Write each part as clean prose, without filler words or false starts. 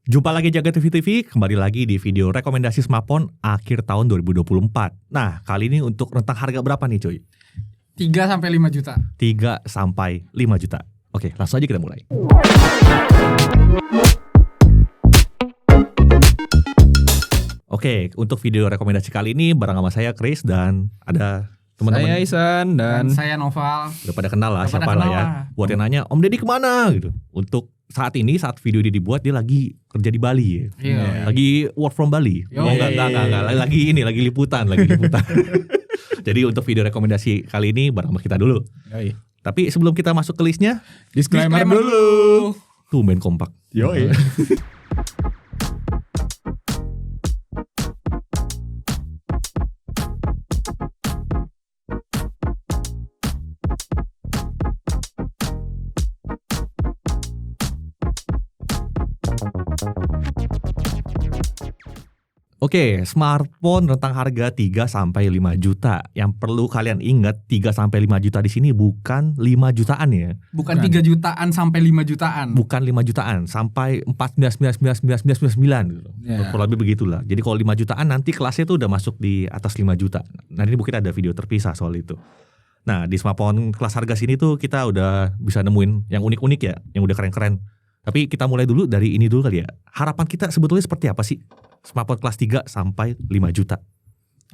Jumpa lagi Jaga TV, kembali lagi di video rekomendasi smartphone akhir tahun 2024. Nah, kali ini untuk rentang harga berapa nih cuy? 3-5 juta. 3-5 juta. Oke, langsung aja kita mulai. Oke, untuk video rekomendasi kali ini bareng sama saya Chris dan ada teman-teman. Saya Isan dan saya Noval. Udah pada kenal lah Udah pada siapa lah kenal ya. lah. Buat yang nanya, Om Deddy kemana gitu. Untuk saat video ini dibuat dia lagi kerja di Bali ya. Iya. Lagi work from Bali. Yo. Enggak. Lagi liputan. Jadi untuk video rekomendasi kali ini bareng sama kita dulu. Yoi. Tapi sebelum kita masuk ke listnya, Disclaimer dulu. tumben kompak. Yoi. Oke, smartphone rentang harga 3-5 juta. Yang perlu kalian ingat 3-5 juta di sini bukan 5 jutaan ya. Bukan 3 jutaan sampai 5 jutaan. Bukan 5 jutaan sampai 4,99999 gitu. Ya. Kurang lebih begitulah. Jadi kalau 5 jutaan nanti kelasnya tuh udah masuk di atas 5 juta. Nah, ini mungkin ada video terpisah soal itu. Nah, di smartphone kelas harga sini tuh kita udah bisa nemuin yang unik-unik ya, yang udah keren-keren. Tapi kita mulai dulu dari ini dulu kali ya. Harapan kita sebetulnya seperti apa sih? Smartphone kelas 3-5 juta.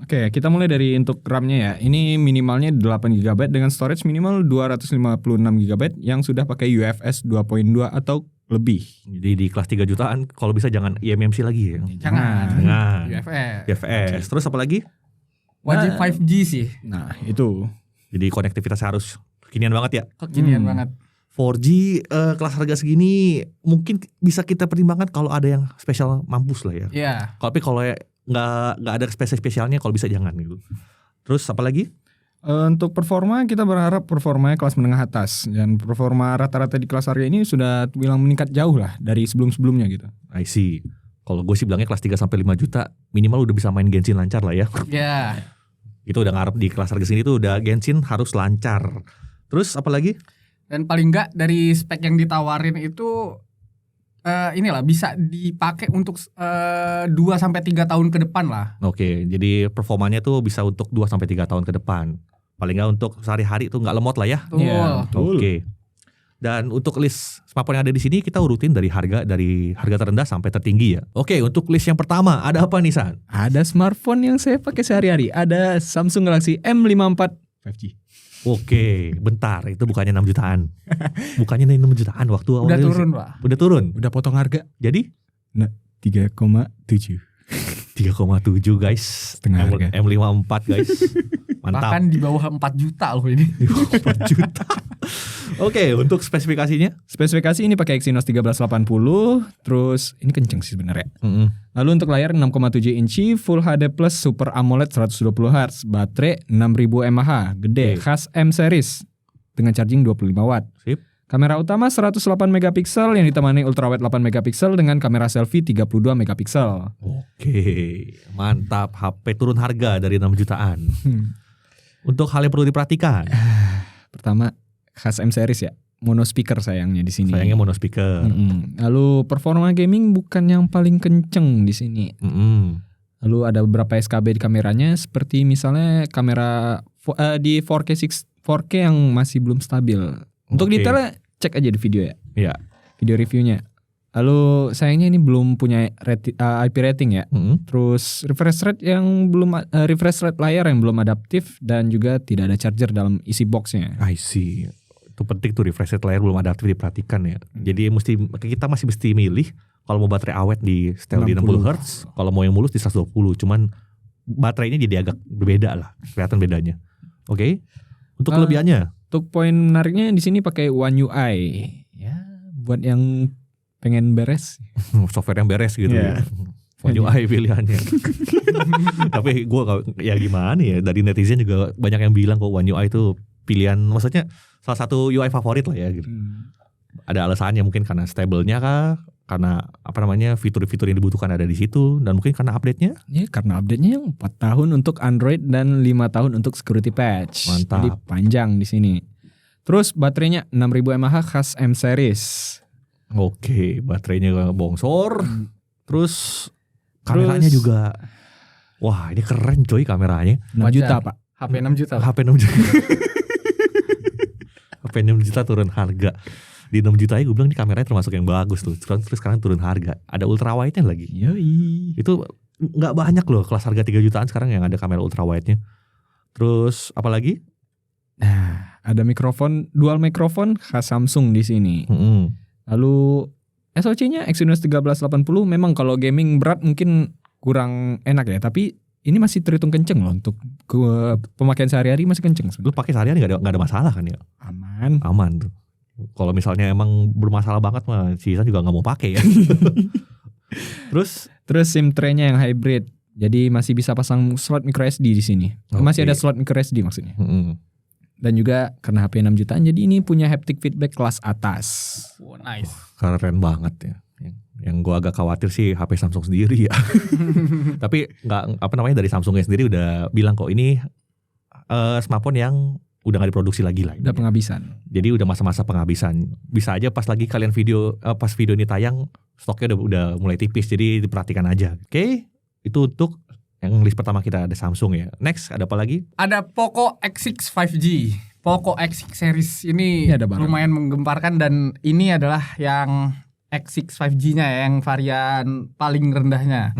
Oke, kita mulai dari untuk RAM-nya ya. Ini minimalnya 8 GB dengan storage minimal 256 GB yang sudah pakai UFS 2.2 atau lebih. Jadi di kelas 3 jutaan kalau bisa jangan eMMC lagi ya. Jangan. Nah, UFS. UFS. Terus apa lagi? Wajib 5G sih. Nah, itu. Jadi konektivitas harus kekinian banget ya. Kekinian banget. 4G kelas harga segini mungkin bisa kita pertimbangkan kalau ada yang spesial mampus lah ya. Iya. Tapi kalau nggak ada spesialnya kalau bisa jangan gitu. Terus apa lagi? Untuk performa kita berharap performanya kelas menengah atas. Dan performa rata-rata di kelas harga ini sudah bilang meningkat jauh lah dari sebelum-sebelumnya gitu. I see. Kalau gue sih bilangnya kelas 3-5 juta minimal udah bisa main Genshin lancar lah ya. Iya. Itu udah ngarep di kelas harga sini tuh udah Genshin harus lancar. Terus apa lagi? Dan paling enggak dari spek yang ditawarin itu inilah bisa dipakai untuk 2-3 tahun ke depan lah. Oke, jadi performanya tuh bisa untuk 2-3 tahun ke depan. Paling nggak untuk sehari-hari tuh nggak lemot lah ya. Betul. Iya. Oke. Dan untuk list smartphone yang ada di sini kita urutin dari harga terendah sampai tertinggi ya. Oke, untuk list yang pertama ada apa nih San? Ada smartphone yang saya pakai sehari-hari. Ada Samsung Galaxy M54 5G. Oke, bentar, itu bukannya 6 jutaan. Bukannya 6 jutaan waktu Udah awalnya turun, Pak. Udah turun. Udah potong harga. Jadi 3,7. 3,7 guys. Setengah harga. M54 guys. Mantap. Bahkan di bawah 4 juta loh ini. 4 juta. Oke, untuk spesifikasinya? Spesifikasi ini pakai Exynos 1380, terus ini kenceng sih sebenarnya. Lalu untuk layar 6,7 inci, Full HD Plus Super AMOLED 120 Hz, baterai 6000 mAh, gede, khas M series dengan charging 25 watt. Sip. Kamera utama 108 megapiksel yang ditemani ultrawide 8 megapiksel dengan kamera selfie 32 megapiksel. Oke, mantap. HP turun harga dari 6 jutaan. Untuk hal yang perlu diperhatikan. Pertama, khas M series ya, mono speaker sayangnya di sini. Sayangnya mono speaker. Lalu performa gaming bukan yang paling kenceng di sini. Lalu ada beberapa SKB di kameranya, seperti misalnya kamera di 4K yang masih belum stabil. Untuk Oke. detailnya cek aja di video ya. Iya. Video reviewnya. Lalu sayangnya ini belum punya IP rating ya. Terus refresh rate layar yang belum adaptif dan juga tidak ada charger dalam isi boxnya. I see. Itu penting tuh, refresh rate layar belum adaptif diperhatikan ya. Jadi kita masih mesti milih kalau mau baterai awet di setel di 60 Hz, kalau mau yang mulus di 120. Cuman baterainya jadi agak berbeda lah, kelihatan bedanya. Oke. Untuk kelebihannya? Untuk poin menariknya di sini pakai One UI. Ya, buat yang pengen beres. Software yang beres gitu Yeah. ya. One UI pilihannya. Tapi gue ya gimana ya, dari netizen juga banyak yang bilang kok One UI itu pilihan, maksudnya salah satu UI favorit lah ya gitu. Ada alasannya, mungkin karena stable-nya kah, karena fitur-fitur yang dibutuhkan ada di situ, dan mungkin karena update-nya. Ya, karena update-nya yang 4 tahun untuk Android dan 5 tahun untuk security patch. Mantap. Jadi panjang di sini. Terus baterainya 6000 mAh khas M series. Oke, baterainya bongsor. Terus kameranya juga. Wah, ini keren coy kameranya. 6 juta Pak. HP 6 juta. HP 6 juta. HP 6 juta turun harga. Di 6 juta gue bilang ini kameranya termasuk yang bagus tuh. Terus sekarang turun harga. Ada ultra wide-nya lagi. Yoi. Itu nggak banyak loh kelas harga 3 jutaan sekarang yang ada kamera ultra wide-nya. Terus apa lagi? Nah, ada dual mikrofon khas Samsung di sini. Lalu SoC-nya Exynos 1380 memang kalau gaming berat mungkin kurang enak ya, tapi ini masih terhitung kenceng loh untuk pemakaian sehari-hari masih kenceng. Lu pakai sehari-hari nggak ada masalah kan ya? Aman tuh. Kalau misalnya emang bermasalah banget mah Sisan juga nggak mau pakai ya. Terus SIM tray-nya yang hybrid. Jadi masih bisa pasang slot micro SD di sini. Masih ada slot micro SD maksudnya. Dan juga karena HP 6 jutaan jadi ini punya haptic feedback kelas atas. Wow, nice. Keren banget ya. Yang gue agak khawatir sih HP Samsung sendiri ya. Tapi dari Samsungnya sendiri udah bilang kok ini smartphone yang udah gak diproduksi lagi lah. Udah penghabisan. Jadi udah masa-masa penghabisan. Bisa aja pas lagi kalian pas video ini tayang stoknya udah mulai tipis. Jadi diperhatikan aja. Oke, itu untuk yang list pertama kita ada Samsung ya. Next ada apa lagi? Ada Poco X6 5G. Poco X6 series ini lumayan menggemparkan dan ini adalah yang X6 5G-nya yang varian paling rendahnya.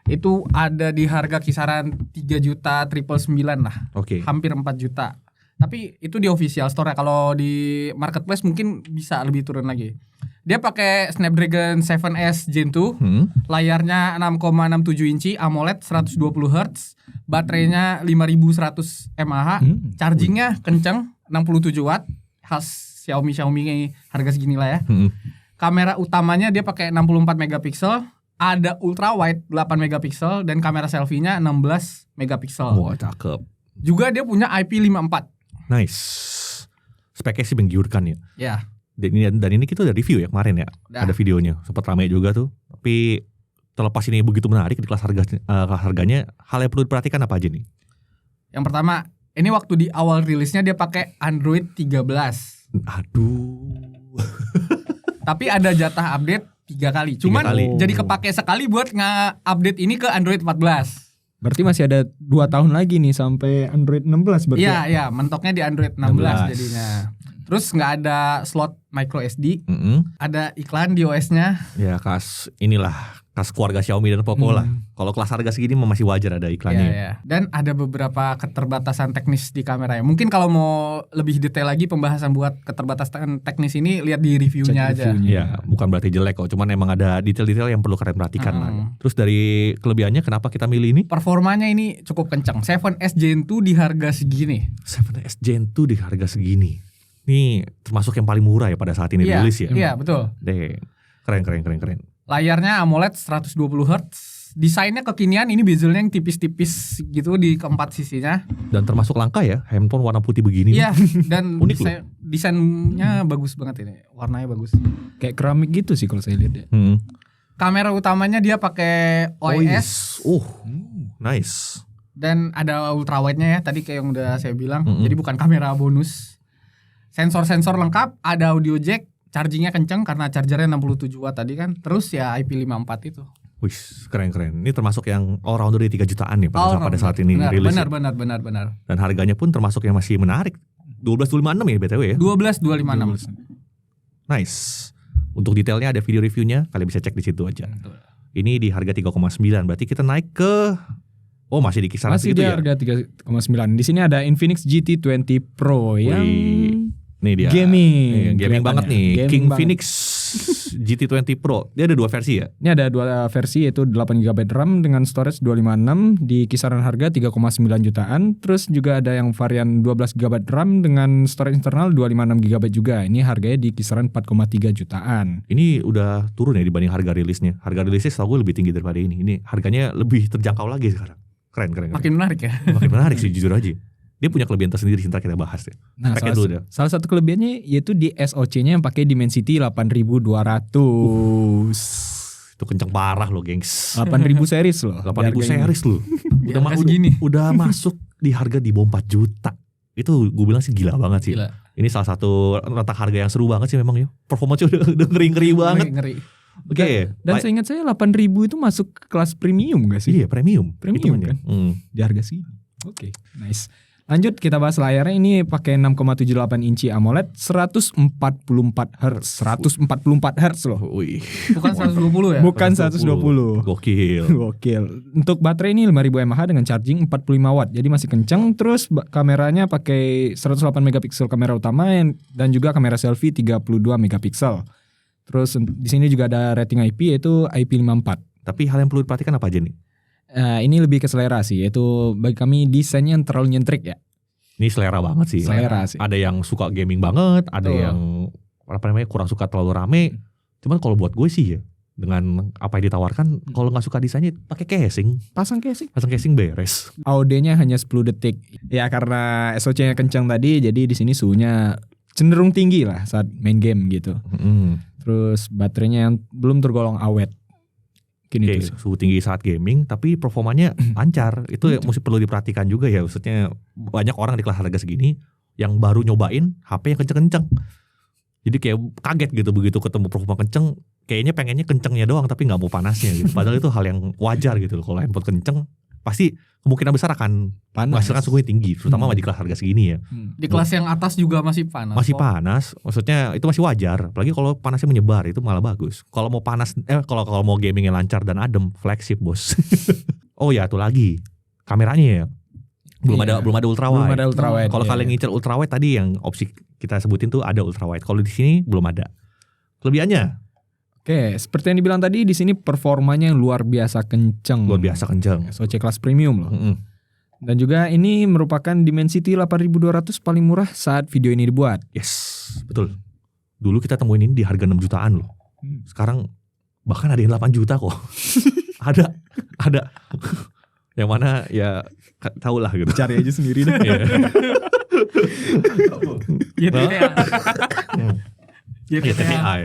Itu ada di harga kisaran 3.999.000 lah. Oke. Hampir 4 juta. Tapi itu di official store. Kalau di marketplace mungkin bisa lebih turun lagi. Dia pakai Snapdragon 7S Gen 2. Layarnya 6,67 inci AMOLED 120 Hz. Baterainya 5100 mAh. Chargingnya kenceng 67 watt. Khas Xiaomi harga segini lah ya. Kamera utamanya dia pakai 64 megapiksel, ada ultra wide 8 megapiksel dan kamera selfie-nya 16 megapiksel. Wah, cakep. Juga dia punya IP54. Nice. Speknya sih menggiurkan ya. Ya. Dan ini kita udah review ya kemarin ya. Ada videonya, sempat ramai juga tuh. Tapi terlepas ini begitu menarik di kelas harganya, hal yang perlu diperhatikan apa aja nih? Yang pertama, ini waktu di awal rilisnya dia pakai Android 13. Aduh. Tapi ada jatah update 3 kali. Cuman jadi kepake sekali buat nge-update ini ke Android 14. Berarti masih ada 2 tahun lagi nih sampai Android 16 berarti. Iya, mentoknya di Android 16 jadinya. Terus nggak ada slot micro SD. Ada iklan di OS-nya. Ya, khas keluarga Xiaomi dan Poco lah. Kalau kelas harga segini masih wajar ada iklannya. Ya. Dan ada beberapa keterbatasan teknis di kameranya. Mungkin kalau mau lebih detail lagi pembahasan buat keterbatasan teknis ini lihat di reviewnya aja. Ya, bukan berarti jelek kok. Cuman emang ada detail-detail yang perlu kalian perhatikan lah. Terus dari kelebihannya kenapa kita milih ini? Performanya ini cukup kencang. 7S Gen 2 di harga segini. 7S Gen 2 di harga segini. Ini termasuk yang paling murah ya pada saat ini rilis ya. Iya, betul. Keren. Layarnya AMOLED 120 Hz. Desainnya kekinian, ini bezelnya yang tipis-tipis gitu di keempat sisinya. Dan termasuk langka ya, handphone warna putih begini. Iya, dan desainnya bagus banget ini. Warnanya bagus. Kayak keramik gitu sih kalau saya lihat ya. Kamera utamanya dia pakai OIS. Nice. Dan ada ultra wide-nya ya, tadi kayak yang udah saya bilang. Jadi bukan kamera bonus. Sensor-sensor lengkap, ada audio jack. Chargingnya kenceng karena chargernya 67 watt tadi kan. Terus ya IP54 itu. Wih, keren. Ini termasuk yang all rounder di 3 jutaan nih pada saat ini rilis. Benar. Dan harganya pun termasuk yang masih menarik. 12.256 ya BTW ya. 12.256. Nice. Untuk detailnya ada video reviewnya, kalian bisa cek di situ aja. Ini di harga 3,9. Berarti kita naik ke masih di kisaran segitu ya. Masih di harga 3,9. Di sini ada Infinix GT20 Pro yang nih dia. Gaming banget nih. King Phoenix GT20 Pro. Dia ada 2 versi ya? Ini ada 2 versi yaitu 8GB RAM dengan storage 256 di kisaran harga 3,9 jutaan. Terus juga ada yang varian 12GB RAM dengan storage internal 256GB juga. Ini harganya di kisaran 4,3 jutaan. Ini udah turun ya dibanding harga rilisnya. Harga rilisnya setahu gue lebih tinggi daripada ini. Ini harganya lebih terjangkau lagi sekarang. Keren. Makin menarik ya. Makin menarik sih jujur aja. Dia punya kelebihan tersendiri, ntar kita bahas ya. Nah, salah satu kelebihannya yaitu di SoC-nya yang pakai Dimensity 8200. Itu kenceng parah loh, gengs. 8000 series loh. 8000 series loh. Udah masuk di harga di bawah 4 juta. Itu gue bilang sih gila banget sih. Ini salah satu letak harga yang seru banget sih memang ya. Performanya udah ngeri banget. Ngeri. Oke. Dan seingat saya 8.000 itu masuk kelas premium gak sih? Iya, premium. Premium Hitungannya. kan? Di harga sini. Oke, nice. Lanjut kita bahas layarnya, ini pakai 6,78 inci AMOLED 144 Hz. 144 Hz loh. Wih. Bukan 120 ya? Bukan 120. Gokil. Gokil. Untuk baterai ini 5000 mAh dengan charging 45 watt. Jadi masih kenceng. Terus kameranya pakai 108 megapiksel kamera utama dan juga kamera selfie 32 megapiksel. Terus di sini juga ada rating IP yaitu IP54. Tapi hal yang perlu diperhatikan apa aja nih? Ini lebih ke selera sih. Yaitu bagi kami desainnya yang terlalu nyentrik ya. Ini selera banget sih. Selera sih. Ada yang suka gaming banget, ada yang kurang suka terlalu rame. Cuman kalau buat gue sih ya, dengan apa yang ditawarkan, kalau nggak suka desainnya pakai casing, Pasang casing beres. AOD-nya hanya 10 detik. Ya karena SoC-nya kencang tadi, jadi di sini suhunya cenderung tinggi lah saat main game gitu. Terus baterainya yang belum tergolong awet. Oke, suhu tinggi saat gaming, tapi performanya lancar. Itu yang mesti perlu diperhatikan juga ya. Maksudnya banyak orang di kelas harga segini yang baru nyobain HP yang kenceng-kenceng. Jadi kayak kaget gitu begitu ketemu performa kenceng. Kayaknya pengennya kencengnya doang tapi nggak mau panasnya gitu. Padahal itu hal yang wajar gitu loh. Kalau handphone kenceng pasti kemungkinan besar akan menghasilkan suhunya tinggi, terutama di kelas harga segini ya. Di kelas yang atas juga masih panas. Masih panas, maksudnya itu masih wajar. Apalagi kalau panasnya menyebar itu malah bagus. Kalau mau panas, kalau mau gaming yang lancar dan adem, flagship bos. Oh ya, itu lagi kameranya ya. Belum ada ultrawide. Kalau kalian ngincer ultrawide tadi yang opsi kita sebutin tuh ada ultrawide. Kalau di sini belum ada. Kelebihannya? Oke, seperti yang dibilang tadi, di sini performanya luar biasa kenceng. SoC kelas premium loh. Dan juga ini merupakan Dimensity 8200 paling murah saat video ini dibuat. Yes, betul. Dulu kita temuin ini di harga 6 jutaan loh. Sekarang bahkan ada yang 8 juta kok. ada. Yang mana ya tau lah gitu. Cari aja sendiri deh. GTA.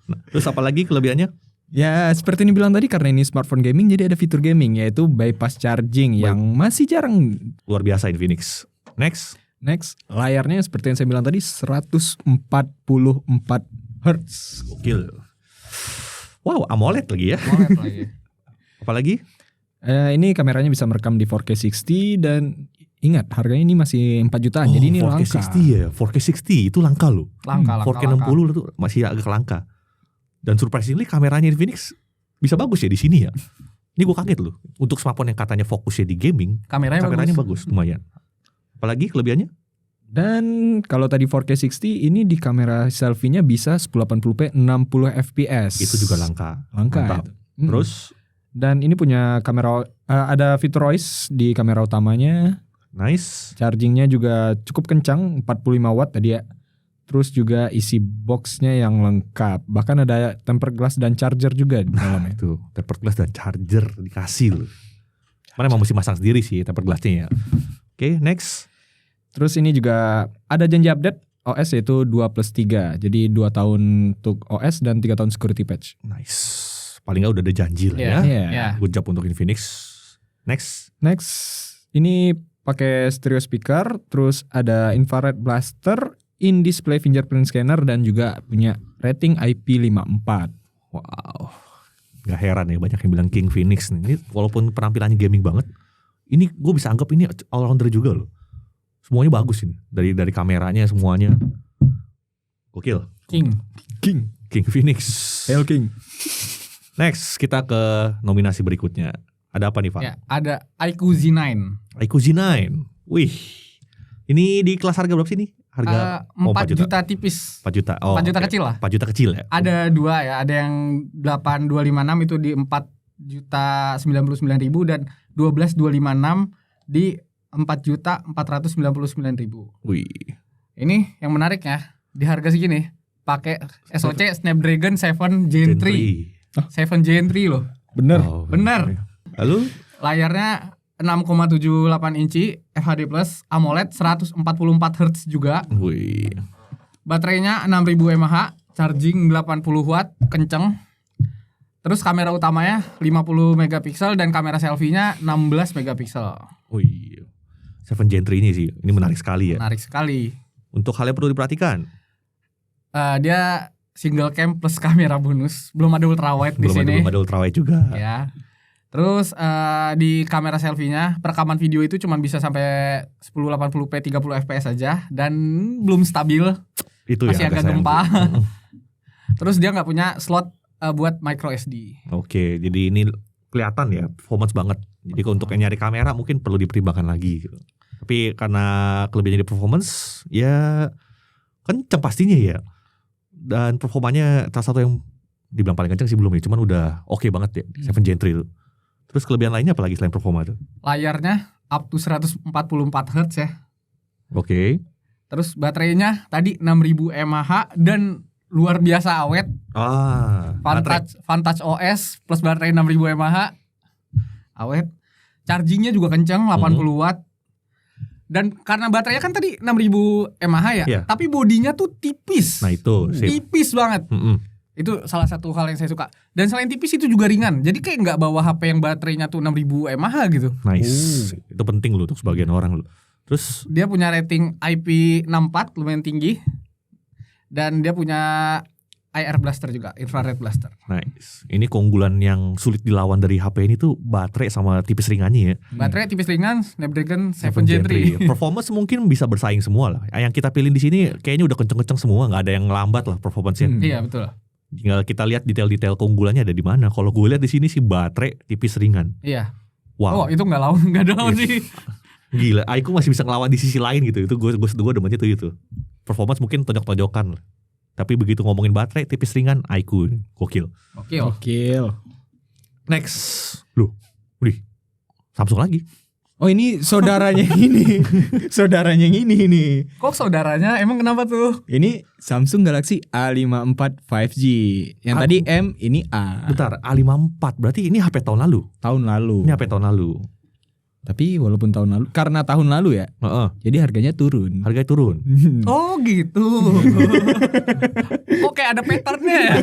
Nah, terus apa lagi kelebihannya? Ya seperti yang dibilang tadi, karena ini smartphone gaming jadi ada fitur gaming yaitu bypass charging yang masih jarang. Luar biasa Infinix. Next, layarnya seperti yang saya bilang tadi 144 Hz. Gokil. Wow, AMOLED lagi ya. Apalagi? Ini kameranya bisa merekam di 4K 60 dan ingat harganya ini masih 4 jutaan. Jadi ini 4K langka. 60 ya. 4K 60 itu langka loh. Langka. 4K 60 itu masih agak langka. Dan surprisingly kameranya Infinix bisa bagus ya di sini ya. Ini gue kaget loh. Untuk smartphone yang katanya fokusnya di gaming, kameranya bagus lumayan. Apalagi kelebihannya? Dan kalau tadi 4K 60, ini di kamera selfie-nya bisa 1080p 60 fps. Itu juga langka. Itu. Terus? Dan ini punya kamera, ada fitur OIS di kamera utamanya. Nice. Chargingnya juga cukup kencang, 45 watt tadi ya. Terus juga isi boxnya yang lengkap. Bahkan ada tempered glass dan charger juga di dalamnya. Itu tempered glass dan charger dikasih loh. Mana emang mesti masang sendiri sih tempered glassnya ya. Oke, next. Terus ini juga ada janji update OS yaitu 2+3. Jadi 2 tahun untuk OS dan 3 tahun security patch. Nice. Paling gak udah ada janji lah ya. Yeah. Good job untuk Infinix. Next. Ini pakai stereo speaker, terus ada infrared blaster, in-display fingerprint scanner, dan juga punya rating IP54. Wow. Gak heran ya banyak yang bilang King Phoenix nih. Ini walaupun penampilannya gaming banget, ini gue bisa anggap ini all-rounder juga loh. Semuanya bagus ini. Dari kameranya semuanya. Gokil. King Phoenix. Hail King. Next, kita ke nominasi berikutnya. Ada apa nih, Pak? Ya, ada iQOO Z9. iQOO Z9. Wih. Ini di kelas harga berapa sih nih? Harga 4 juta tipis. 4 juta. 4 juta kecil lah. 4 juta kecil ya. Ada dua ya, ada yang 8256 itu di 4.099.000 dan 12256 di 4.499.000. Wih. Ini yang menarik ya, di harga segini pakai SoC Snapdragon 7 Gen 3. 7 Gen 3 loh. Bener. Lalu layarnya 6,78 inci FHD Plus AMOLED 144 Hz juga. Wih. Baterainya 6000 mAh, charging 80 watt, kenceng. Terus kamera utamanya 50 megapiksel dan kamera selfie-nya 16 megapiksel. Wih. 7 Gen 3 ini sih, ini menarik sekali ya. Menarik sekali. Untuk hal yang perlu diperhatikan, Dia single cam plus kamera bonus, belum ada ultrawide di sini. belum ada ultrawide juga. Ya. Terus di kamera selfie-nya perekaman video itu cuma bisa sampai 1080p 30 fps aja dan belum stabil, Itu masih yang agak sayang gempa. tuh. Terus dia nggak punya slot buat micro SD. Oke, jadi ini kelihatan ya performance banget. Jadi untuk yang nyari kamera mungkin perlu dipertimbangkan lagi gitu. Tapi karena kelebihannya di performance ya kenceng pastinya ya. Dan performanya salah satu yang dibilang paling kenceng sih belum ya, cuman udah oke banget ya 7 Gen 3 itu. Terus kelebihan lainnya apa lagi selain performa tuh? Layarnya up to 144 Hz ya. Oke. Terus baterainya tadi 6000 mAh dan luar biasa awet. Baterai. Vantage OS plus baterai 6000 mAh. Awet. Chargingnya juga kenceng 80 watt. Dan karena baterainya kan tadi 6000 mAh ya, Iya. tapi bodinya tuh tipis. Nah itu sip. Tipis banget. Itu salah satu hal yang saya suka. Dan selain tipis itu juga ringan. Jadi kayak nggak bawa HP yang baterainya tuh 6000 mAh gitu. Nice. Itu penting loh untuk sebagian orang loh. Terus Dia punya rating IP64 lumayan tinggi. Dan dia punya IR blaster juga, infrared blaster. nice. Ini keunggulan yang sulit dilawan dari HP ini tuh baterai sama tipis ringannya ya. Baterai tipis ringan, Snapdragon 7 Gen 3. Performance mungkin bisa bersaing semua lah. Yang kita pilih di sini kayaknya udah kenceng-kenceng semua, nggak ada yang lambat lah performance-nya. Iya betul. Tinggal kita lihat detail-detail keunggulannya ada di mana. Kalau gue lihat di sini sih baterai tipis ringan. Iya. Wow. Oh itu nggak ada lawan sih. Gila, Aiku masih bisa ngelawan di sisi lain gitu. Itu gue demennya tuh itu. Performance mungkin tonjok-tonjokan lah. Tapi begitu ngomongin baterai tipis ringan, Aiku gokil. Gokil. Next. Loh, Samsung lagi. Oh ini saudaranya yang ini. Saudaranya yang ini nih. Kok saudaranya? Emang kenapa tuh? Ini Samsung Galaxy A54 5G. Yang tadi M, ini A. Bentar, A54 berarti ini HP tahun lalu. Tahun lalu. Ini HP tahun lalu. Tapi walaupun tahun lalu, karena tahun lalu ya, jadi harganya turun. Harganya turun. Oh gitu. Oke ada patternnya ya.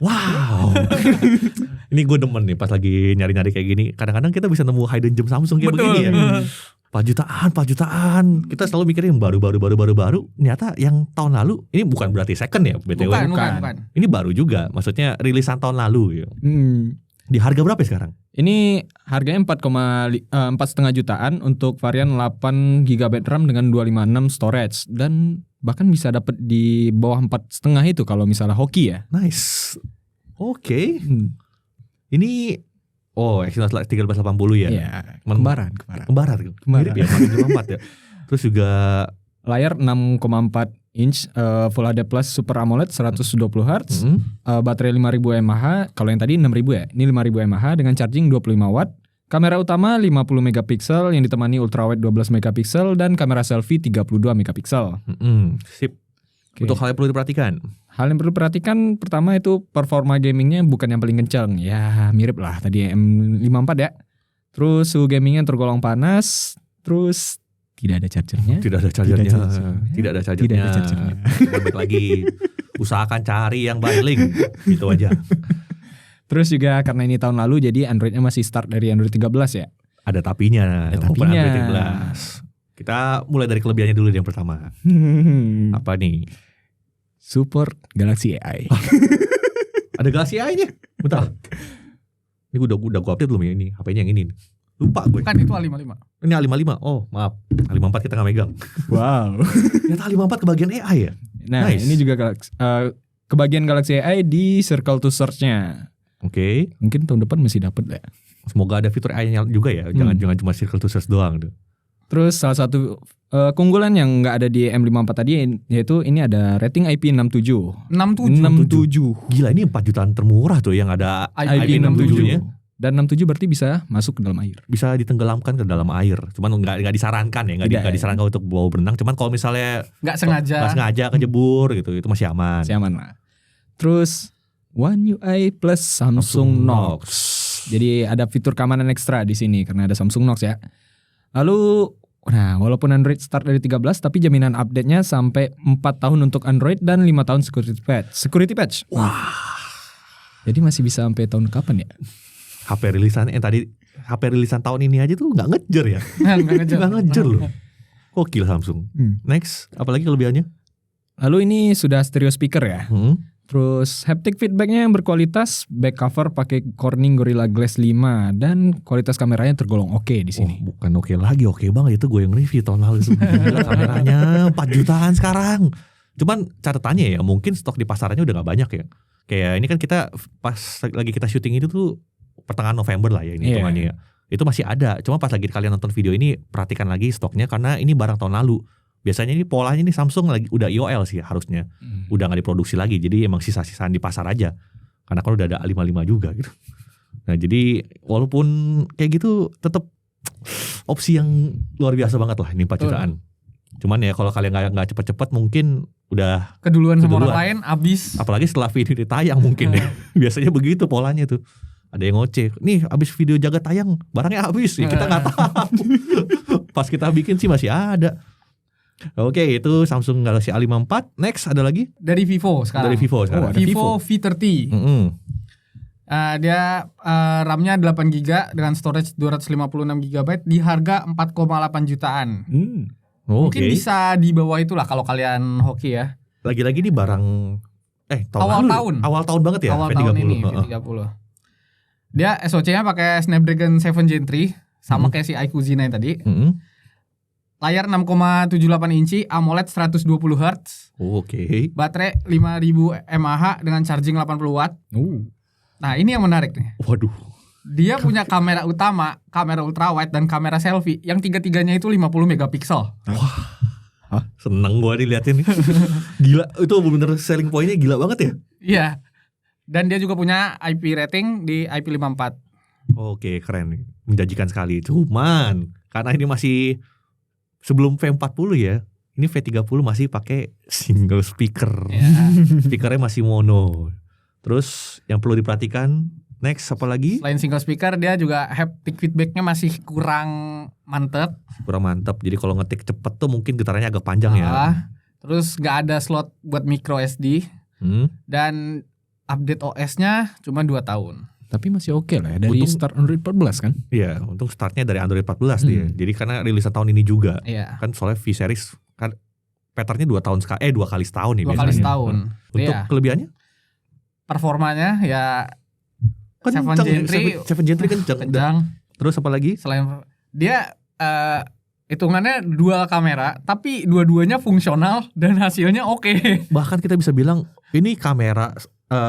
Wow. Ini gue demen nih pas lagi nyari-nyari kayak gini. Kadang-kadang kita bisa nemu hidden gem Samsung kayak begini ya. 4 jutaan. Kita selalu mikirnya yang baru. Ternyata yang tahun lalu, ini bukan berarti second ya BTW. Bukan. Ini baru juga. Maksudnya rilisan tahun lalu gitu. Di harga berapa ya sekarang? Ini harganya 4,5 jutaan untuk varian 8 GB RAM dengan 256 storage dan bahkan bisa dapat di bawah 4,5 itu kalau misalnya hoki ya. Nice. Oke. Ini Exynos 1380 ya. Iya, kembaran. Mirip ya 4,4 ya. Terus juga layar 6,4 inch Full HD Plus Super AMOLED 120 Hz, baterai 5000 mAh. Kalau yang tadi 6000 ya, ini 5000 mAh dengan charging 25 watt. Kamera utama 50 megapiksel yang ditemani ultrawide 12 megapiksel dan kamera selfie 32 megapiksel. Sip. Okay. Untuk hal yang perlu diperhatikan. Hal yang perlu diperhatikan pertama itu performa gamingnya bukan yang paling kencang. Ya mirip lah tadi M54 ya. Terus suhu gamingnya tergolong panas. Terus tidak ada chargernya. Tidak ada chargernya. Balik lagi. Usahakan cari yang bundling. Itu aja. Terus juga karena ini tahun lalu jadi Androidnya masih start dari Android 13 ya. Ada tapinya. Open Android 13. Kita mulai dari kelebihannya dulu yang pertama. Apa nih? Support Galaxy AI. Ada Galaxy AI-nya. Bentar. Ini udah gue update belum ya ini? HP-nya yang ini. Lupa gue. Kan itu A55. Ini A55. Oh maaf. A54 kita gak megang. Wow. Ternyata A54 kebagian AI ya. Nah nice. Ini juga kebagian Galaxy AI di Circle to Search-nya. Oke. Mungkin tahun depan masih dapat ya. Semoga ada fitur AI-nya juga ya. Jangan cuma Circle to Search doang tuh. Terus salah satu keunggulan yang nggak ada di M54 tadi yaitu ini ada rating IP67. 67. Gila ini 4 jutaan termurah tuh yang ada IP67-nya. Dan 67 berarti bisa masuk ke dalam air. Bisa ditenggelamkan ke dalam air. Cuman nggak disarankan ya, nggak disarankan untuk bawa berenang. Cuman kalau misalnya nggak sengaja kejebur gitu, itu masih aman. Masih aman lah. Terus One UI plus Samsung Knox. Jadi ada fitur keamanan ekstra di sini karena ada Samsung Knox ya. Lalu walaupun Android start dari 13 tapi jaminan update-nya sampai 4 tahun untuk Android dan 5 tahun security patch. Wah. Jadi masih bisa sampai tahun kapan ya? HP rilisan tahun ini aja tuh nggak ngejar ya. Nggak ngejar loh. Gokil Samsung. Next, apalagi kelebihannya? Lalu ini sudah stereo speaker ya. Terus haptic feedbacknya yang berkualitas, back cover pakai Corning Gorilla Glass 5 dan kualitas kameranya tergolong oke di sini. Bukan oke lagi, oke banget itu gue yang review tahun lalu. Gila, kameranya 4 jutaan sekarang. Cuman catatannya ya mungkin stok di pasarannya udah gak banyak ya. Kayak ini kan kita pas lagi kita syuting itu tuh pertengahan November lah ya ini hitungannya ya. Itu masih ada. Cuma pas lagi kalian nonton video ini perhatikan lagi stoknya karena ini barang tahun lalu. Biasanya ini polanya ini Samsung lagi udah IOL sih harusnya. Udah gak diproduksi lagi. Jadi emang sisa-sisaan di pasar aja. Karena kan udah ada A55 juga gitu. Nah jadi walaupun kayak gitu tetap opsi yang luar biasa banget lah ini 4 jutaan. Cuman ya kalau kalian gak cepet-cepet mungkin udah keduluan sama orang lain abis. Apalagi setelah video ditayang mungkin ya. Biasanya begitu polanya tuh. Ada yang ngoceh, nih abis video jaga tayang barangnya habis ya kita gak tahu. Pas kita bikin sih masih ada. Oke, itu Samsung Galaxy A54. Next ada lagi? Dari Vivo sekarang. Vivo V30. Dia RAM-nya 8GB dengan storage 256GB di harga 4,8 jutaan. Mungkin bisa di bawah itulah kalau kalian hoki ya. Lagi-lagi ini barang awal tahun banget ya. Awal tahun ini V30. Dia SoC-nya pakai Snapdragon 7 Gen 3 sama kayak si iQOO Z9 tadi. Layar 6,78 inci, AMOLED 120Hz. Oke. Baterai 5000 mAh dengan charging 80 watt. Nah, ini yang menarik nih. Waduh. Dia punya kamera utama, kamera ultrawide dan kamera selfie yang tiga-tiganya itu 50 megapiksel. Wah. Seneng gua diliatin nih. Gila, itu bener selling point-nya gila banget ya? Iya. Dan dia juga punya IP rating di IP54. Oke, keren nih. Menjanjikan sekali. Cuman karena ini masih sebelum V40 ya, ini V30 masih pakai single speaker. Speakernya masih mono. Terus yang perlu diperhatikan, next apa lagi? Selain single speaker, dia juga haptic feedbacknya masih kurang mantep. Jadi kalau ngetik cepet tuh mungkin getarannya agak panjang ya. Terus gak ada slot buat micro SD. Dan update OS-nya cuma 2 tahun. Tapi masih oke lah ya, dari start Android 14 kan? Iya, untuk startnya dari Android 14 dia. Jadi karena rilisan tahun ini juga. Iya. Kan soalnya V-series kan patternnya 2 kali setahun nih 2 kali setahun. Untuk kelebihannya? Performanya ya 7 Gen 3 kencang. Terus apa lagi? Selain dia hitungannya dual kamera, tapi dua-duanya fungsional dan hasilnya oke. Bahkan kita bisa bilang ini kamera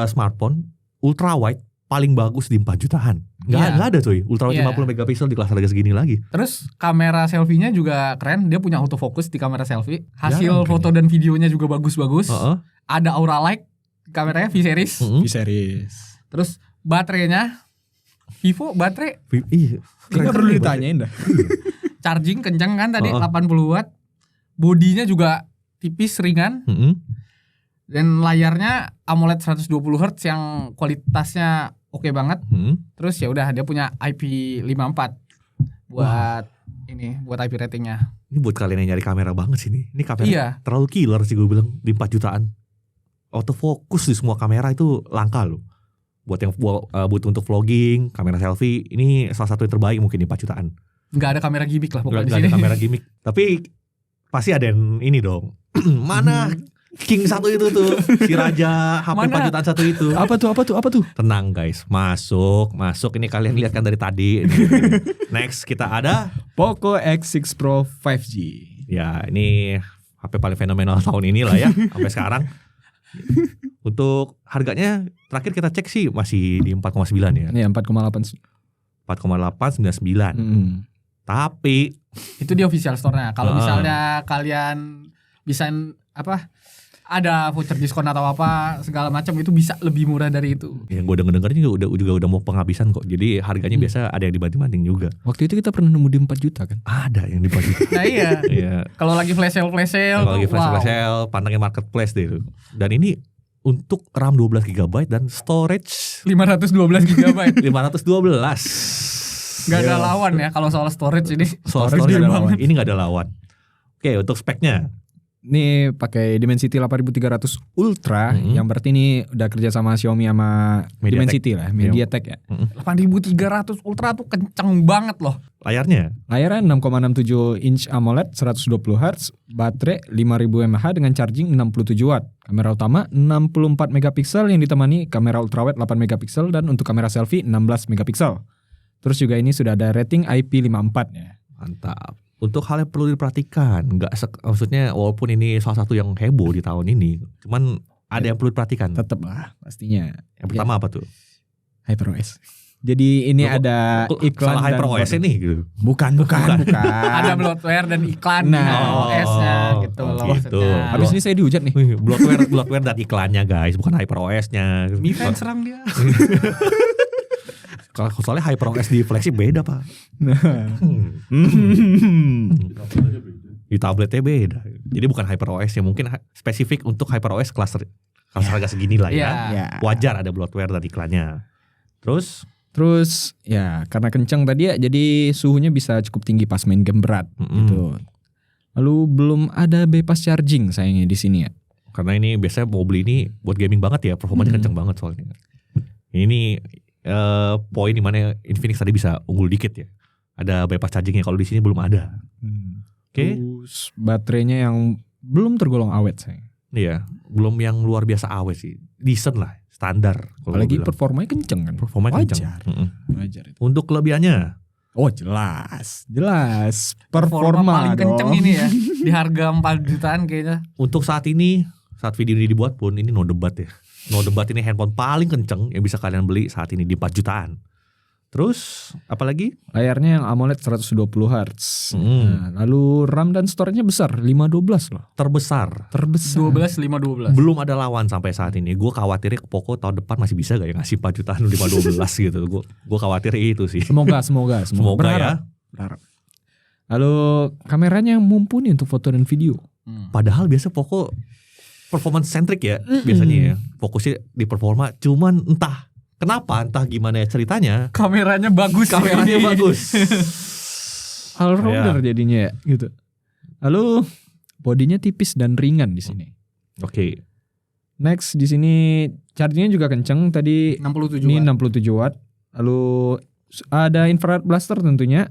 smartphone ultra wide paling bagus di 4 jutaan. Nggak ada coy, ultrawide 50 megapiksel di kelas harga segini lagi. Terus kamera selfie-nya juga keren. Dia punya autofocus di kamera selfie. Hasil foto dan videonya juga bagus-bagus. Ada aura light. Kameranya V-series. V-series. Terus baterainya Vivo baterai. Nggak perlu ditanyain dah. Charging kencang kan tadi 80 watt. Bodinya juga tipis ringan. Dan layarnya AMOLED 120Hz yang kualitasnya oke banget. Terus ya udah dia punya IP54 buat buat IP ratingnya. Ini buat kalian yang nyari kamera banget sih ini. Ini kamera terlalu killer sih gue bilang di 4 jutaan. Autofocus di semua kamera itu langka loh. Buat yang butuh untuk vlogging, kamera selfie, ini salah satu yang terbaik mungkin di 4 jutaan. Nggak ada kamera gimmick lah pokoknya di sini. Nggak ada kamera gimmick. Tapi pasti ada yang ini dong. Mana King satu itu tuh, si Raja HP 4 jutaan satu itu. Apa tuh? Tenang guys, masuk. Ini kalian lihat kan dari tadi. Next kita ada Poco X6 Pro 5G. Ya ini HP paling fenomenal tahun ini lah ya, sampai sekarang. Untuk harganya terakhir kita cek sih masih di 4,9 ya. Iya 4,8. 4,899. Tapi itu di official store-nya. Kalau misalnya kalian bisa ada voucher diskon atau apa segala macam itu bisa lebih murah dari itu. Yang gue denger juga udah mau penghabisan kok. Jadi harganya biasa ada yang dibanting-banting juga. Waktu itu kita pernah nemu di 4 juta kan? Ada yang di 4 juta. Nah iya. Kalau lagi flash sale, kalau lagi flash sale, pantangnya marketplace deh itu. Dan ini untuk RAM 12GB dan storage 512GB. 512. Gak ada lawan ya kalau soal storage ini. Soal storage gak ada lawan. Ini gak ada lawan. Oke, untuk speknya Nih pakai Dimensity 8300 Ultra yang berarti ini udah kerja sama Xiaomi sama Dimensity lah, MediaTek ya. 8300 Ultra tuh kenceng banget loh. Layarnya 6,67 inch AMOLED 120 Hz, baterai 5000 mAh dengan charging 67 watt. Kamera utama 64 megapiksel yang ditemani kamera ultrawide 8 megapiksel dan untuk kamera selfie 16 megapiksel. Terus juga ini sudah ada rating IP54 ya. mantap. Untuk hal yang perlu diperhatikan, maksudnya walaupun ini salah satu yang heboh di tahun ini, cuman ada yang perlu diperhatikan. Tetep lah pastinya. Yang pertama apa tuh? HyperOS. Jadi ini ada iklan salah HyperOS ini gitu. Bukan. Ada bloatware dan iklan OS-nya gitu loh gitu. maksudnya. Habis ini saya dihujat nih. Wih, bloatware dan iklannya guys, bukan HyperOS-nya. Mi fans serang dia. Kalau soalnya HyperOS di flagship beda pak. Di tabletnya beda. Jadi bukan HyperOS ya, mungkin spesifik untuk HyperOS kelas harga segini lah ya. Ya. Wajar ada bloatware dan iklannya. Terus ya karena kencang tadi ya, jadi suhunya bisa cukup tinggi pas main game berat gitu. Lalu belum ada bypass charging sayangnya di sini ya. Karena ini biasanya mau beli ini buat gaming banget ya, performanya kencang banget soalnya. Ini poin dimana Infinix tadi bisa unggul dikit ya. Ada bypass chargingnya, kalau di sini belum ada. Oke. Terus baterainya yang belum tergolong awet sayang. Iya, belum yang luar biasa awet sih. Decent lah, standar. Apalagi performanya kenceng kan. Performanya kenceng. Wajar itu. Untuk kelebihannya, Oh jelas. Performa paling dong. kenceng ini ya. Di harga 4 jutaan kayaknya. untuk saat ini, saat video ini dibuat pun ini no debat ya. No debat, ini handphone paling kenceng yang bisa kalian beli saat ini di 4 jutaan. Terus apalagi? Layarnya yang AMOLED 120 Hz. Nah, lalu RAM dan storage-nya besar, 512 loh. Terbesar. 12 Belum ada lawan sampai saat ini. Gue khawatirnya Poco tahun depan masih bisa gak ya ngasih 4 jutaan 512 gitu. Gue khawatir itu sih. Semoga Berharap. Berharap. Lalu kameranya mumpuni untuk foto dan video. Padahal biasa Poco performance centric ya biasanya ya. Fokusnya di performa, cuman entah gimana ya ceritanya. Kameranya bagus. All rounder jadinya ya gitu. Lalu bodinya tipis dan ringan di sini. Oke. Next di sini chargingnya juga kenceng tadi 67 ini watt. 67 watt. Lalu ada infrared blaster tentunya.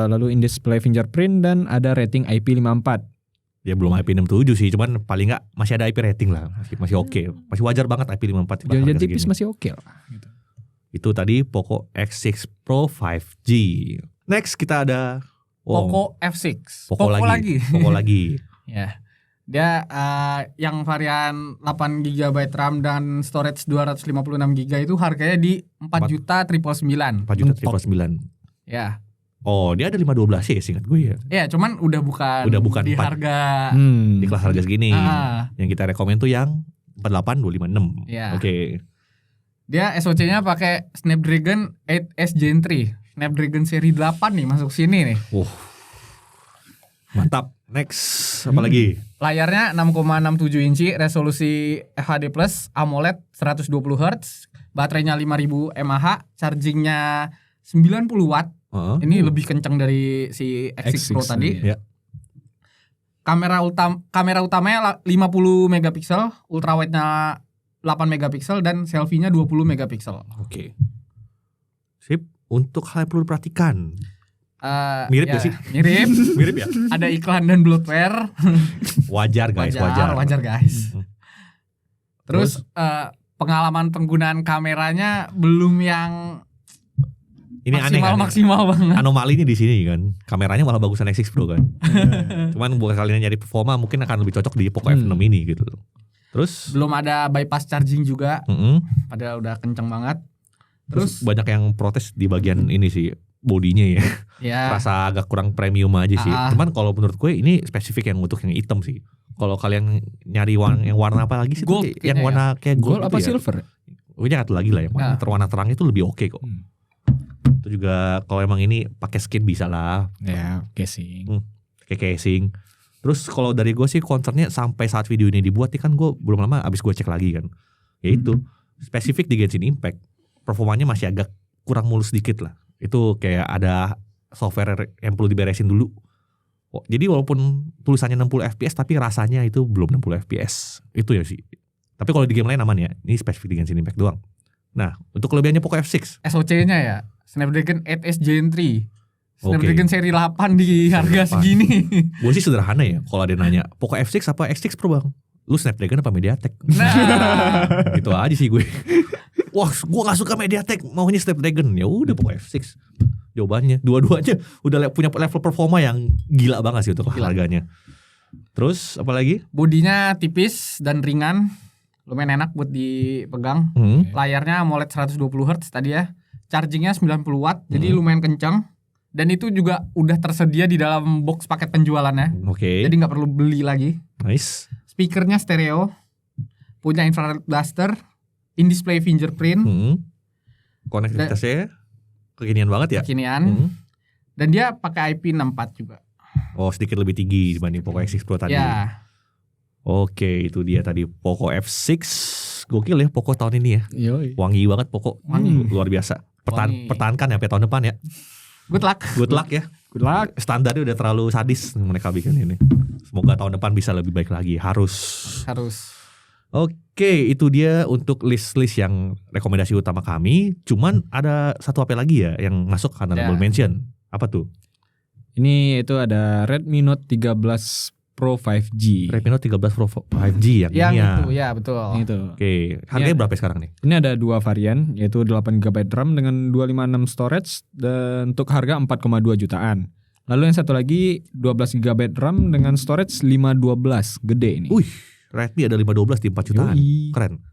Lalu in display fingerprint dan ada rating IP54. Ya belum IP67 sih, cuman paling nggak masih ada IP rating lah, masih oke, masih wajar banget IP54. Jangan tipis masih oke lah. Gitu. Itu tadi Poco X6 Pro 5G. Next kita ada Poco F6. Poco lagi. Ya. Dia yang varian 8 GB RAM dan storage 256 GB itu harganya di 4.999. 4.999. Ya. Oh, dia ada 512 sih seingat gue ya. Ya, cuman udah bukan di 4. harga di kelas harga segini. Yang kita rekomen tuh yang 48256. Ya. Oke. Dia SoC-nya pakai Snapdragon 8S Gen 3. Snapdragon seri 8 nih masuk sini nih. Mantap. Next, apa lagi? Layarnya 6,67 inci, resolusi HD+, AMOLED 120 Hz, baterainya 5000 mAh, chargingnya 90 watt. Ini lebih kencang dari si X6 Pro tadi. Ya. Kamera utamanya 50 megapiksel, ultrawide-nya 8 megapiksel dan selfie-nya 20 megapiksel. Oke. Sip. Untuk hal yang perlu diperhatikan. Mirip ya, gak sih? Mirip. Mirip ya? Ada iklan dan bloatware. Wajar guys, wajar guys. Terus pengalaman penggunaan kameranya belum yang ini maksimal banget. Anomalinya di sini kan, kameranya malah bagusan X6 Pro kan. Cuman buat kalian nyari performa mungkin akan lebih cocok di Poco F6 ini gitu. Terus belum ada bypass charging juga. Padahal udah kenceng banget. Terus banyak yang protes di bagian ini sih, bodinya ya. Rasa agak kurang premium aja sih. Cuman kalau menurut gue ini spesifik yang untuk yang hitam sih. Kalau kalian nyari yang warna apa lagi sih? Gold, yang warna kayak gold apa ya? silver? Gue jangan lagi lah yang warna terang itu lebih oke kok. Itu juga kalau emang ini pakai skin bisa lah. Ya, casing. Kayak casing. Terus kalau dari gue sih concernnya sampai saat video ini dibuat nih kan gue belum lama abis gue cek lagi kan. Ya itu spesifik di Genshin Impact performanya masih agak kurang mulus dikit lah. Itu kayak ada software yang perlu diberesin dulu. Jadi walaupun tulisannya 60 fps tapi rasanya itu belum 60 fps. Itu ya sih. Tapi kalau di game lain aman ya. Ini spesifik di Genshin Impact doang. Nah, untuk kelebihannya Poco F6. SoC-nya ya Snapdragon 8S Gen 3. Snapdragon seri 8 di harga 8. segini. Gue sih sederhana ya. Kalau ada nanya Poco F6 apa X6 Pro bang? Lu Snapdragon apa MediaTek? Nah, Gitu aja sih gue. Wah, gue gak suka MediaTek, maunya Snapdragon. Ya udah Poco F6. Jawabannya, dua-duanya udah punya level performa yang gila banget sih untuk harganya. Terus apa lagi? bodinya tipis dan ringan, lumayan enak buat dipegang. Layarnya AMOLED 120 Hz tadi ya. Chargingnya 90 watt, jadi lumayan kencang. Dan itu juga udah tersedia di dalam box paket penjualannya. Oke. Jadi nggak perlu beli lagi. Nice. Speakernya stereo, punya infrared blaster, in-display fingerprint, Konektivitasnya kekinian banget ya. kekinian. Dan dia pakai IP64 juga. Oh, sedikit lebih tinggi dibanding Poco X6 Pro tadi. Ya, Oke, itu dia tadi Poco F6. Gokil ya Poco tahun ini ya. Yoi. Wangi banget Poco. Wangi. Luar biasa. Wangi. Pertahankan ya sampai tahun depan ya. good luck. Good luck ya. Good luck. Standarnya udah terlalu sadis mereka bikin ini. Semoga tahun depan bisa lebih baik lagi. Harus. Oke, itu dia untuk list-list yang rekomendasi utama kami. Cuman ada satu HP lagi ya yang masuk honorable mention. Apa tuh? Ini itu ada Redmi Note 13 Pro 5G. Redmi Note 13 Pro 5G yang Yang ini ya. itu, ya betul. Itu. Oke, harganya berapa sekarang nih? Ini ada dua varian, yaitu 8GB RAM dengan 256 storage dan untuk harga 4,2 jutaan. Lalu yang satu lagi 12GB RAM dengan storage 512, gede ini. Wih, Redmi ada 512 di 4 jutaan. Yoi. Keren.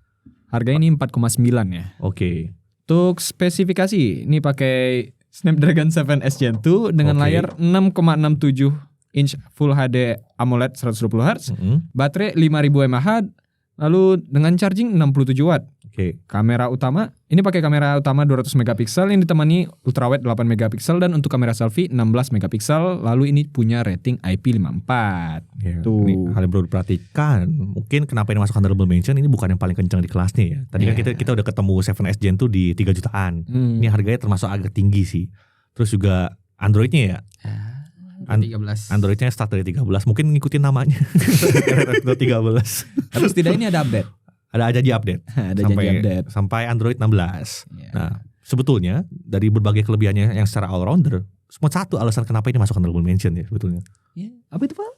Harganya ini 4,9 ya. Oke. Untuk spesifikasi, ini pakai Snapdragon 7S Gen 2 dengan Oke. layar 6,67 inch Full HD AMOLED 120Hz, baterai 5000 mAh, lalu dengan charging 67 watt. Oke. Kamera utama, ini pakai kamera utama 200 megapiksel yang ditemani ultrawide 8 megapiksel dan untuk kamera selfie 16 megapiksel. Lalu ini punya rating IP54. Ya, Tuh. ini hal yang perlu diperhatikan. Mungkin kenapa ini masuk honorable mention, ini bukan yang paling kencang di kelasnya ya. Tadi kan kita udah ketemu 7S Gen 2 di 3 jutaan. Ini harganya termasuk agak tinggi sih. Terus juga Androidnya ya. 13. Androidnya start dari 13. Mungkin ngikutin namanya. Android 13. Tapi setidaknya ini ada update. Ada aja di update. Ada janji update. Sampai Android 16. Ya. Nah, sebetulnya dari berbagai kelebihannya yang secara all rounder, cuma satu alasan kenapa ini masuk honorable mention ya sebetulnya. Apa itu, Pak?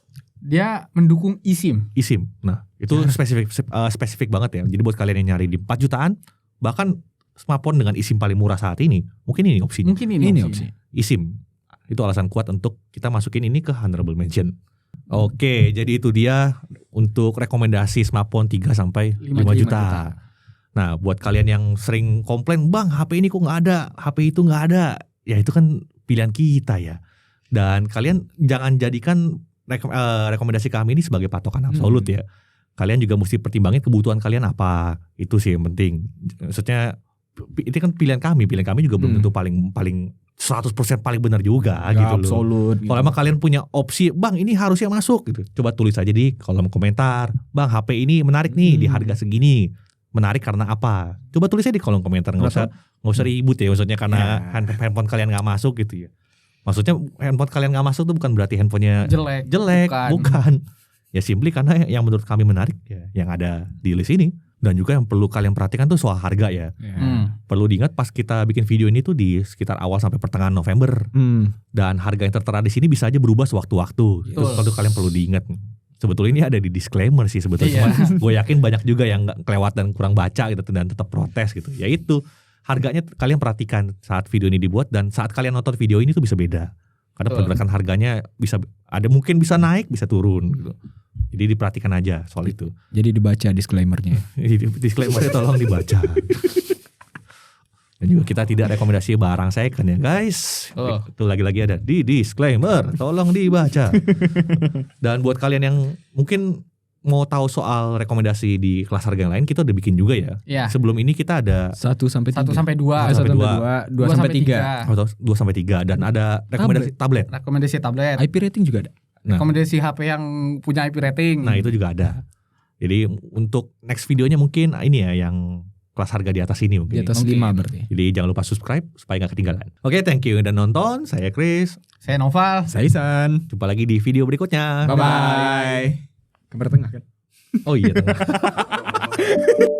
Dia mendukung eSIM. eSIM. Nah, itu spesifik banget ya. Jadi buat kalian yang nyari di 4 jutaan, bahkan smartphone dengan eSIM paling murah saat ini, mungkin ini opsinya. Mungkin ini opsi. eSIM. Itu alasan kuat untuk kita masukin ini ke honorable mention. Oke, jadi itu dia untuk rekomendasi smartphone 3 sampai 5 juta. Nah, buat kalian yang sering komplain, "Bang, HP ini kok nggak ada, HP itu nggak ada." Ya itu kan pilihan kita ya. Dan kalian jangan jadikan rekomendasi kami ini sebagai patokan absolut ya. Kalian juga mesti pertimbangin kebutuhan kalian apa. Itu sih yang penting. Maksudnya itu kan pilihan kami juga belum tentu paling 100% paling benar juga gitu loh. Absolut. Kalau emang kalian punya opsi, "Bang, ini harusnya masuk," gitu. Coba tulis aja di kolom komentar, "Bang, HP ini menarik nih di harga segini. Menarik karena apa?" Coba tulis aja di kolom komentar, nggak usah ribut ya. Maksudnya karena handphone kalian nggak masuk gitu ya. Maksudnya handphone kalian nggak masuk tuh bukan berarti handphonenya jelek, bukan. Ya simply karena yang menurut kami menarik ya yang ada di list ini. Dan juga yang perlu kalian perhatikan tuh soal harga ya. Perlu diingat pas kita bikin video ini tuh di sekitar awal sampai pertengahan November. Dan harga yang tertera di sini bisa aja berubah sewaktu-waktu. Itu kalian perlu diingat. Sebetulnya ini ada di disclaimer sih sebetulnya. Cuma gue yakin banyak juga yang nggak kelewat dan kurang baca gitu dan tetap protes gitu. Ya itu harganya kalian perhatikan saat video ini dibuat dan saat kalian nonton video ini tuh bisa beda. Karena pergerakan harganya bisa ada mungkin bisa naik bisa turun gitu. Jadi diperhatikan aja soal itu. Jadi dibaca disclaimernya. Disclaimernya tolong dibaca. Dan juga kita tidak rekomendasi barang second ya guys. Itu lagi-lagi ada di disclaimer, tolong dibaca. Dan buat kalian yang mungkin mau tahu soal rekomendasi di kelas harga yang lain, kita udah bikin juga ya. Sebelum ini kita ada 1 sampai 3. 1 sampai 2. 2 sampai 3. Atau 2 sampai 3 dan ada rekomendasi tablet. Rekomendasi tablet. IP rating juga ada. Rekomendasi HP yang punya IP rating. Nah, itu juga ada. Jadi untuk next videonya mungkin ini ya yang kelas harga di atas ini mungkin. Di atas 5 berarti. Jadi jangan lupa subscribe supaya nggak ketinggalan. Oke, thank you udah nonton. Saya Chris. Saya Noval. Saya Isan. Jumpa lagi di video berikutnya. Bye bye. Kamera tengah kan? Oh iya. Tengah.